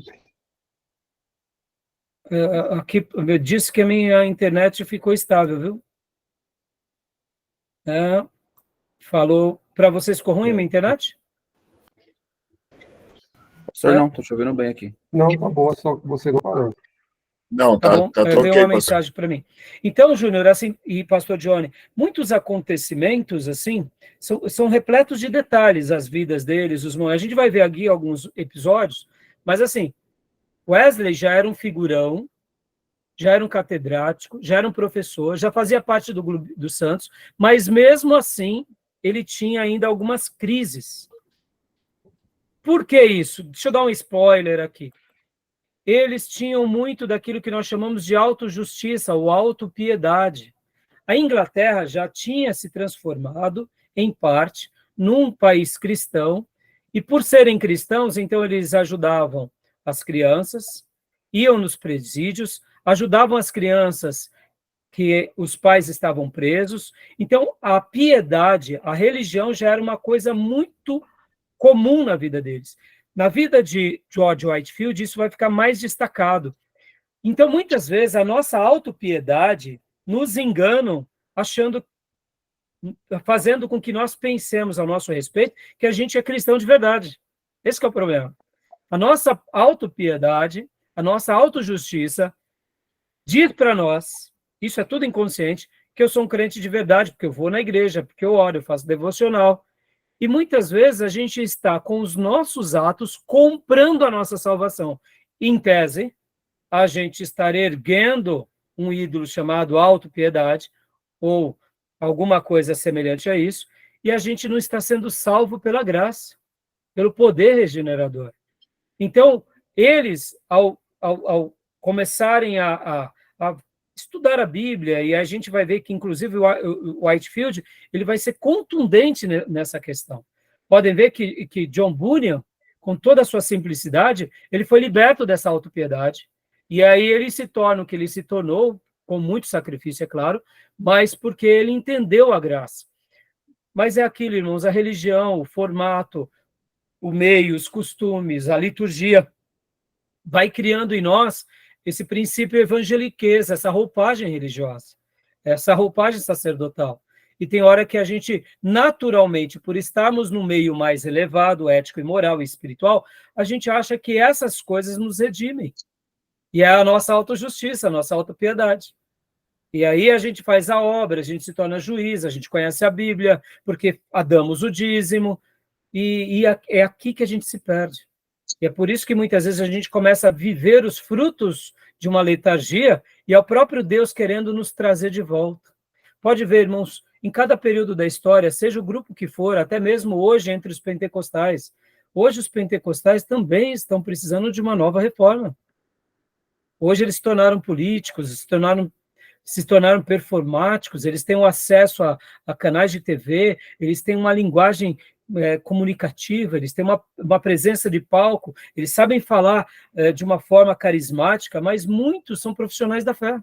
Aqui eu disse que a minha internet ficou estável, viu? Falou para vocês ficou ruim a minha internet? Pastor, não, tô te ouvindo bem aqui. Não, tá bom, só que você não parou. Não, Tá bom, tá veio ok, uma pastor. mensagem para mim. Então, Júnior, assim, e pastor Johnny, muitos acontecimentos, assim, são repletos de detalhes, as vidas deles, a gente vai ver aqui alguns episódios, mas, assim, Wesley já era um figurão, já era um catedrático, já era um professor, já fazia parte do Grupo dos Santos, mas, mesmo assim, ele tinha ainda algumas crises. Por que isso? Deixa eu dar um spoiler aqui. Eles tinham muito daquilo que nós chamamos de autojustiça ou autopiedade. A Inglaterra já tinha se transformado, em parte, num país cristão, e por serem cristãos, então eles ajudavam as crianças, iam nos presídios, ajudavam as crianças que os pais estavam presos. Então, a piedade, a religião já era uma coisa muito comum na vida deles. Na vida de George Whitefield, isso vai ficar mais destacado. Então, muitas vezes, a nossa autopiedade nos enganam, fazendo com que nós pensemos ao nosso respeito que a gente é cristão de verdade. Esse que é o problema. A nossa autopiedade, a nossa autojustiça, diz para nós, isso é tudo inconsciente, que eu sou um crente de verdade, porque eu vou na igreja, porque eu oro, eu faço devocional. E muitas vezes a gente está com os nossos atos comprando a nossa salvação. Em tese, a gente estar erguendo um ídolo chamado autopiedade, ou alguma coisa semelhante a isso, e a gente não está sendo salvo pela graça, pelo poder regenerador. Então, eles, ao começarem a estudar a Bíblia, e a gente vai ver que, inclusive, o Whitefield ele vai ser contundente nessa questão. Podem ver que John Bunyan, com toda a sua simplicidade, ele foi liberto dessa autopiedade, e aí ele se torna o que ele se tornou, com muito sacrifício, é claro, mas porque ele entendeu a graça. Mas é aquilo, irmãos, a religião, o formato, o meio, os costumes, a liturgia, vai criando em nós esse princípio evangeliquez, essa roupagem religiosa, essa roupagem sacerdotal. E tem hora que a gente, naturalmente, por estarmos no meio mais elevado, ético e moral e espiritual, a gente acha que essas coisas nos redimem. E é a nossa autojustiça, a nossa autopiedade. E aí a gente faz a obra, a gente se torna juiz, a gente conhece a Bíblia, porque damos o dízimo, e é aqui que a gente se perde. E é por isso que muitas vezes a gente começa a viver os frutos de uma letargia, e é o próprio Deus querendo nos trazer de volta. Pode ver, irmãos, em cada período da história, seja o grupo que for, até mesmo hoje entre os pentecostais, hoje os pentecostais também estão precisando de uma nova reforma. Hoje eles se tornaram políticos, se tornaram performáticos, eles têm um acesso a canais de TV, eles têm uma linguagem comunicativa, eles têm uma presença de palco, eles sabem falar de uma forma carismática, mas muitos são profissionais da fé.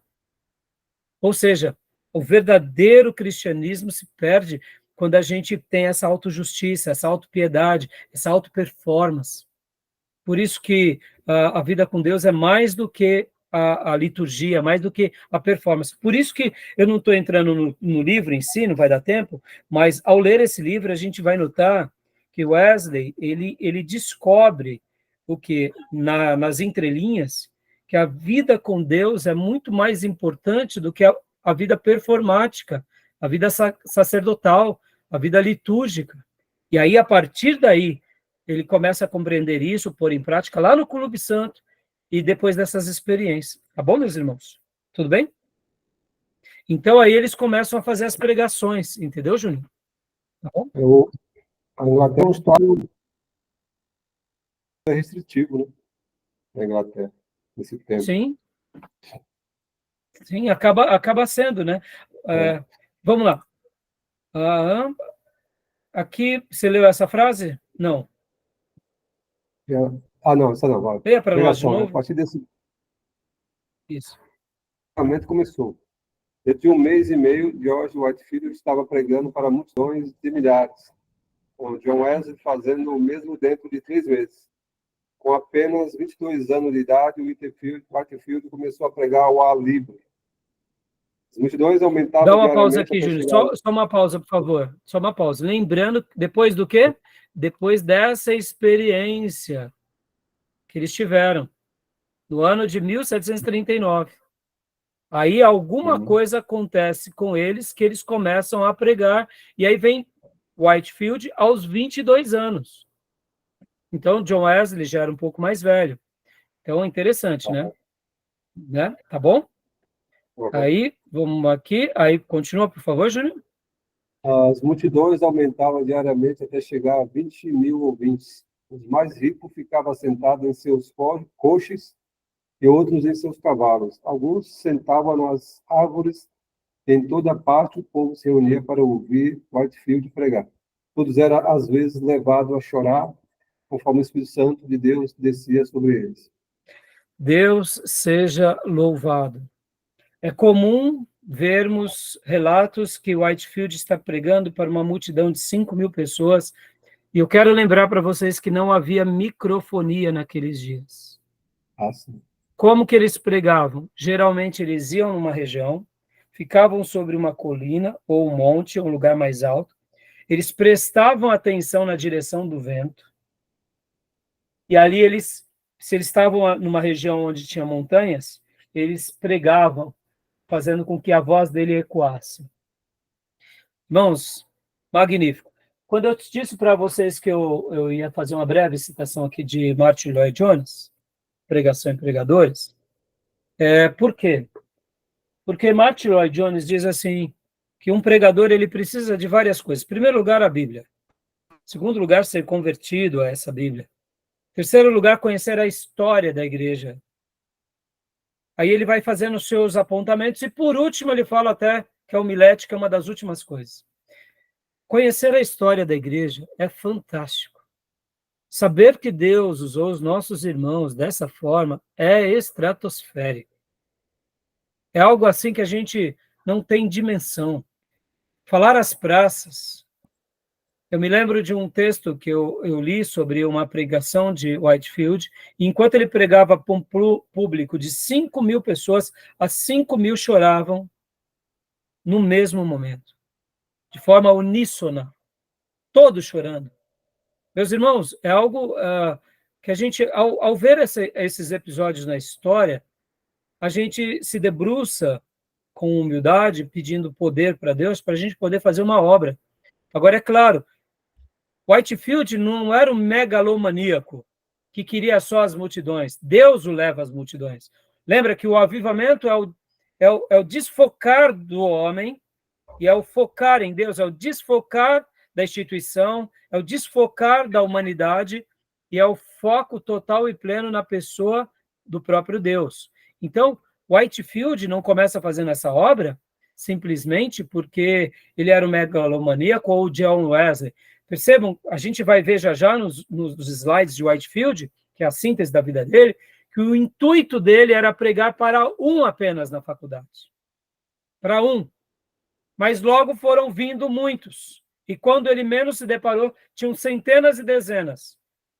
Ou seja, o verdadeiro cristianismo se perde quando a gente tem essa autojustiça, essa autopiedade, essa autoperformance. Por isso que a vida com Deus é mais do que a liturgia, mais do que a performance. Por isso que eu não estou entrando no livro em si, não vai dar tempo, mas ao ler esse livro, a gente vai notar que Wesley, ele descobre o que, nas entrelinhas, que a vida com Deus é muito mais importante do que a vida performática, a vida sacerdotal, a vida litúrgica. E aí, a partir daí, ele começa a compreender isso, pôr em prática lá no Clube Santo, e depois dessas experiências. Tá bom, meus irmãos? Tudo bem? Então, aí eles começam a fazer as pregações, entendeu, Júnior? Tá bom? A Inglaterra é um estado restritivo, né? Na Inglaterra, nesse tempo. Sim. Sim, acaba sendo, né? Vamos lá. Aqui, você leu essa frase? Não. Não, essa não. Vai. Leia para nós de A novo. partir desse Isso. momento começou. Dentro de um mês e meio, George Whitefield estava pregando para multidões de milhares, com John Wesley fazendo o mesmo dentro de 3 meses. Com apenas 22 anos de idade, Whitefield começou a pregar ao ar livre. As multidões aumentavam Dá uma pausa diariamente aqui, até Júnior. chegar- Só uma pausa, por favor. Só uma pausa. Lembrando, depois do quê? Depois dessa experiência que eles tiveram, no ano de 1739. Aí alguma coisa acontece com eles que eles começam a pregar, e aí vem Whitefield aos 22 anos. Então, John Wesley já era um pouco mais velho. Então, é interessante, né? Tá bom? Aí, vamos aqui. Aí, continua, por favor, Júnior. As multidões aumentavam diariamente até chegar a 20 mil ouvintes. Os mais ricos ficavam sentados em seus coches e outros em seus cavalos. Alguns sentavam nas árvores. Em toda parte o povo se reunia para ouvir Whitefield pregar. Todos eram, às vezes, levados a chorar, conforme o Espírito Santo de Deus descia sobre eles. Deus seja louvado. É comum vermos relatos que Whitefield está pregando para uma multidão de 5.000 pessoas, e eu quero lembrar para vocês que não havia microfonia naqueles dias. Assim. Como que eles pregavam? Geralmente eles iam numa região, ficavam sobre uma colina ou um monte, um lugar mais alto, eles prestavam atenção na direção do vento, e ali se eles estavam numa região onde tinha montanhas, eles pregavam, fazendo com que a voz dele ecoasse. Irmãos, magnífico. Quando eu disse para vocês que eu ia fazer uma breve citação aqui de Martin Lloyd Jones, Pregação e Pregadores, por quê? Porque Martin Lloyd Jones diz assim, que um pregador ele precisa de várias coisas. Em primeiro lugar, a Bíblia. Em segundo lugar, ser convertido a essa Bíblia. Em terceiro lugar, conhecer a história da igreja. Aí ele vai fazendo os seus apontamentos e, por último, ele fala até que a homilética é uma das últimas coisas. Conhecer a história da igreja é fantástico. Saber que Deus usou os nossos irmãos dessa forma é estratosférico. É algo assim que a gente não tem dimensão. Falar às praças. Eu me lembro de um texto que eu li sobre uma pregação de Whitefield, e enquanto ele pregava para um público de 5.000 pessoas, as 5.000 choravam no mesmo momento, de forma uníssona, todos chorando. Meus irmãos, é algo que a gente, ao ver esses episódios na história, a gente se debruça com humildade, pedindo poder para Deus, para a gente poder fazer uma obra. Agora, é claro, Whitefield não era um megalomaníaco que queria só as multidões. Deus o leva às multidões. Lembra que o avivamento é o desfocar do homem, e é o focar em Deus, é o desfocar da instituição, é o desfocar da humanidade, e é o foco total e pleno na pessoa do próprio Deus. Então, Whitefield não começa fazendo essa obra simplesmente porque ele era um megalomaníaco ou John Wesley. Percebam, a gente vai ver já nos slides de Whitefield, que é a síntese da vida dele, que o intuito dele era pregar para um apenas na faculdade. Para um. Mas logo foram vindo muitos. E quando ele menos se deparou, tinham centenas e dezenas.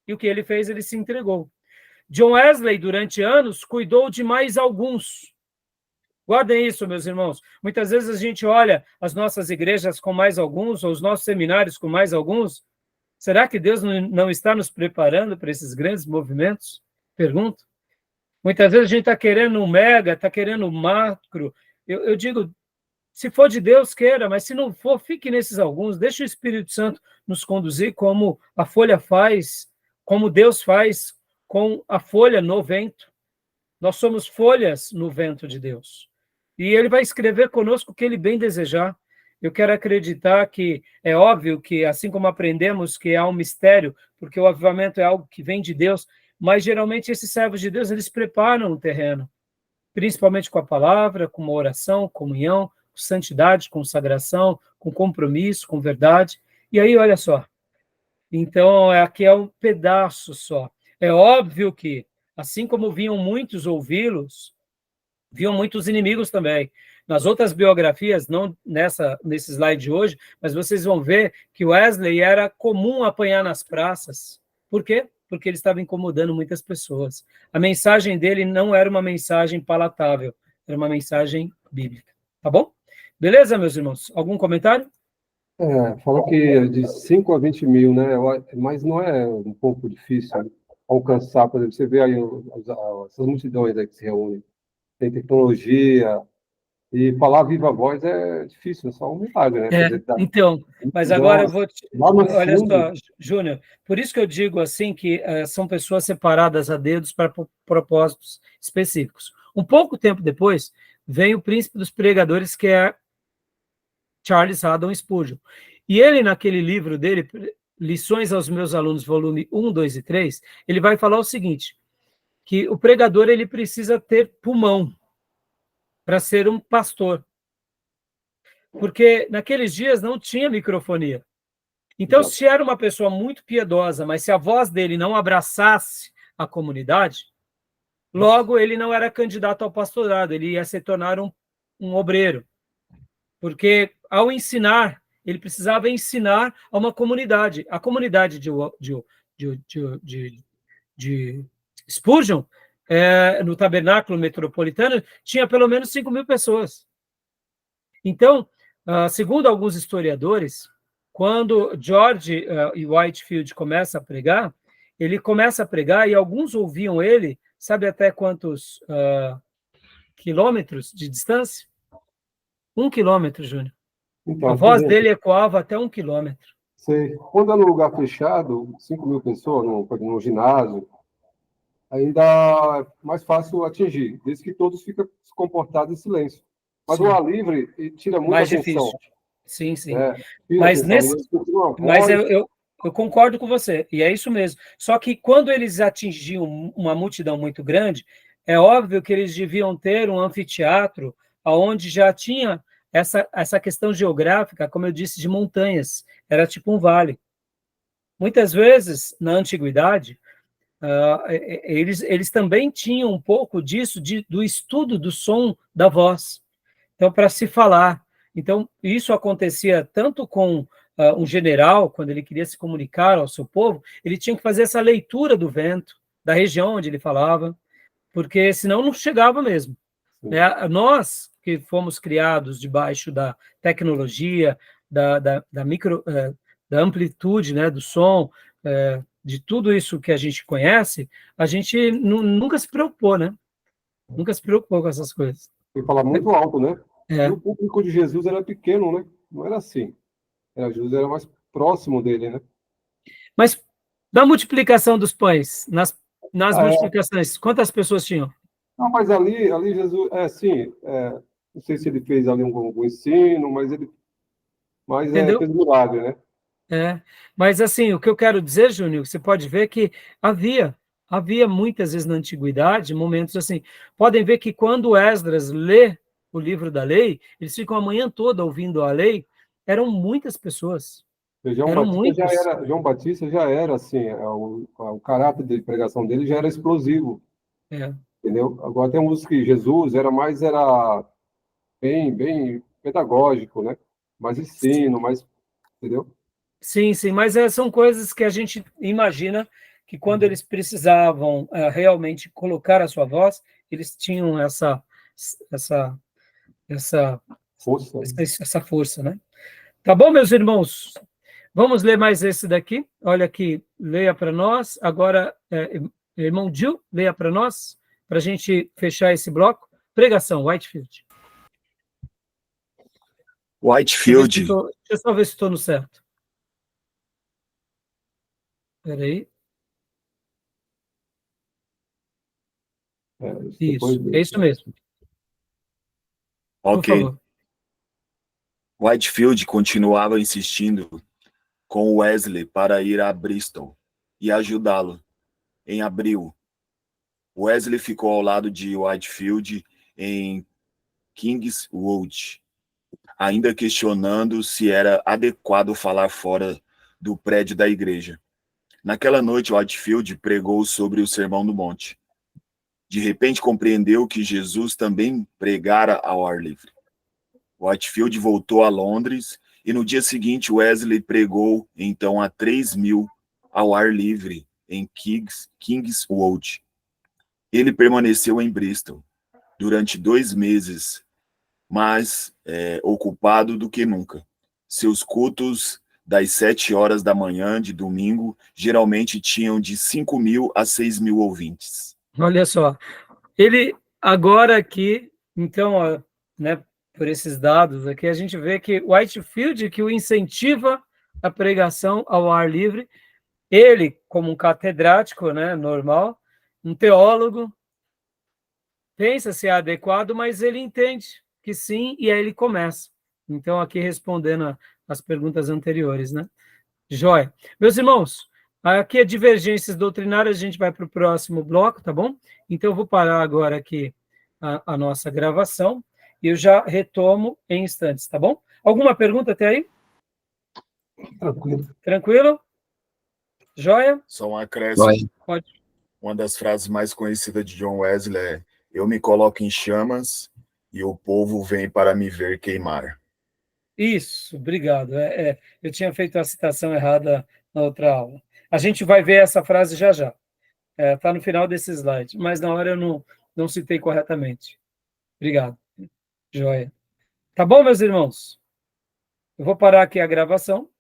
E o que ele fez? Ele se entregou. John Wesley, durante anos, cuidou de mais alguns. Guardem isso, meus irmãos. Muitas vezes a gente olha as nossas igrejas com mais alguns, ou os nossos seminários com mais alguns. Será que Deus não está nos preparando para esses grandes movimentos? Pergunto. Muitas vezes a gente está querendo um mega, está querendo um macro. Eu digo, se for de Deus, queira, mas se não for, fique nesses alguns. Deixe o Espírito Santo nos conduzir como a folha faz, como Deus faz com a folha no vento. Nós somos folhas no vento de Deus. E ele vai escrever conosco o que ele bem desejar. Eu quero acreditar que é óbvio que, assim como aprendemos que há um mistério, porque o avivamento é algo que vem de Deus, mas geralmente esses servos de Deus, eles preparam o terreno, principalmente com a palavra, com uma oração, comunhão, com santidade, consagração, com compromisso, com verdade. E aí, olha só. Então, aqui é um pedaço só. É óbvio que, assim como vinham muitos ouvi-los, viam muitos inimigos também. Nas outras biografias, não nesse slide de hoje, mas vocês vão ver que Wesley era comum apanhar nas praças. Por quê? Porque ele estava incomodando muitas pessoas. A mensagem dele não era uma mensagem palatável, era uma mensagem bíblica. Tá bom? Beleza, meus irmãos? Algum comentário? Fala que é de 5 a 20 mil, né? Mas não é um pouco difícil alcançar, por exemplo, você vê aí essas multidões aí que se reúnem, tem tecnologia, e falar viva voz é difícil, é só um milagre, né? Quer dizer, Então, mas agora eu vou... lá no Olha fundo, só, Júnior, por isso que eu digo assim que são pessoas separadas a dedos para propósitos específicos. Um pouco tempo depois, vem o príncipe dos pregadores, que é Charles Haddon Spurgeon. E ele, naquele livro dele, Lições aos Meus Alunos, volume 1, 2 e 3, ele vai falar o seguinte, que o pregador ele precisa ter pulmão para ser um pastor. Porque naqueles dias não tinha microfonia. Então, se era uma pessoa muito piedosa, mas se a voz dele não abraçasse a comunidade, logo ele não era candidato ao pastorado, ele ia se tornar um obreiro. Porque, ao ensinar, ele precisava ensinar a uma comunidade. A comunidade de Spurgeon, no tabernáculo metropolitano, tinha pelo menos 5.000 pessoas. Então, segundo alguns historiadores, quando George e Whitefield começam a pregar, ele começa a pregar e alguns ouviam ele, sabe até quantos quilômetros de distância? 1 quilômetro, Júnior. então, A voz dele ecoava até 1 quilômetro. quando é num lugar fechado, 5 mil pessoas, num ginásio, ainda é mais fácil atingir, desde que todos ficam comportados em silêncio. Mas o ar livre tira muita mais atenção. Difícil. Sim, sim. Mas eu concordo com você, e é isso mesmo. Só que quando eles atingiam uma multidão muito grande, é óbvio que eles deviam ter um anfiteatro onde já tinha essa questão geográfica, como eu disse, de montanhas. Era tipo um vale. Muitas vezes, na antiguidade, eles também tinham um pouco disso, do estudo do som da voz. Então, para se falar. Então, isso acontecia tanto com um general, quando ele queria se comunicar ao seu povo, ele tinha que fazer essa leitura do vento, da região onde ele falava, porque senão não chegava mesmo. Nós, que fomos criados debaixo da tecnologia, da amplitude, né, do som, de tudo isso que a gente conhece, a gente nunca se preocupou, né? Nunca se preocupou com essas coisas. Ele fala muito alto, né? E o público de Jesus era pequeno, né? Não era assim. Jesus era mais próximo dele, né? Mas da multiplicação dos pães, nas multiplicações, quantas pessoas tinham? Não, mas ali Jesus, assim, não sei se ele fez ali um ensino, mas Entendeu? fez milagre, né? Mas assim, o que eu quero dizer, Júnior, você pode ver que havia muitas vezes na antiguidade momentos assim. Podem ver que quando Esdras lê o livro da lei, eles ficam a manhã toda ouvindo a lei, eram muitas pessoas, eram muitos. João Batista já era assim, o caráter de pregação dele já era explosivo, É. entendeu? Agora temos que Jesus era bem pedagógico, né? Mais ensino, mais, entendeu? Sim, sim, mas são coisas que a gente imagina que quando eles precisavam realmente colocar a sua voz, eles tinham essa, essa, Força, né? essa força, né? Tá bom, meus irmãos? Vamos ler mais esse daqui. Olha aqui, leia para nós. Agora, irmão Gil, leia para nós, para a gente fechar esse bloco. Pregação, Whitefield. Whitefield, Deixa eu só ver se estou no certo. Espera aí. Depois Isso, é isso mesmo. Por ok. favor. Whitefield continuava insistindo com Wesley para ir a Bristol e ajudá-lo. Em abril, Wesley ficou ao lado de Whitefield em Kingswood, ainda questionando se era adequado falar fora do prédio da igreja. Naquela noite, Whitefield pregou sobre o Sermão do Monte. De repente, compreendeu que Jesus também pregara ao ar livre. Whitefield voltou a Londres e no dia seguinte Wesley pregou então a 3.000 ao ar livre em Kingswood. Ele permaneceu em Bristol durante 2 meses, mais ocupado do que nunca. Seus cultos das 7 horas da manhã de domingo geralmente tinham de 5.000 a 6.000 ouvintes. Olha só. Ele agora aqui, então, ó, né, por esses dados aqui, a gente vê que Whitefield, que o incentiva a pregação ao ar livre, ele, como um catedrático, né, normal, um teólogo, pensa se é adequado, mas ele entende que sim, e aí ele começa. Então, aqui respondendo as perguntas anteriores, né? Joia. Meus irmãos, aqui é divergências doutrinárias, a gente vai para o próximo bloco, tá bom? Então, eu vou parar agora aqui a nossa gravação e eu já retomo em instantes, tá bom? Alguma pergunta até aí? Tranquilo. Tranquilo? Joia? Só um acréscimo. Pode. Uma das frases mais conhecidas de John Wesley é: eu me coloco em chamas e o povo vem para me ver queimar. Isso, obrigado. Eu tinha feito a citação errada na outra aula. A gente vai ver essa frase já já. Está no final desse slide, mas na hora eu não citei corretamente. Obrigado. Joia. Tá bom, meus irmãos? Eu vou parar aqui a gravação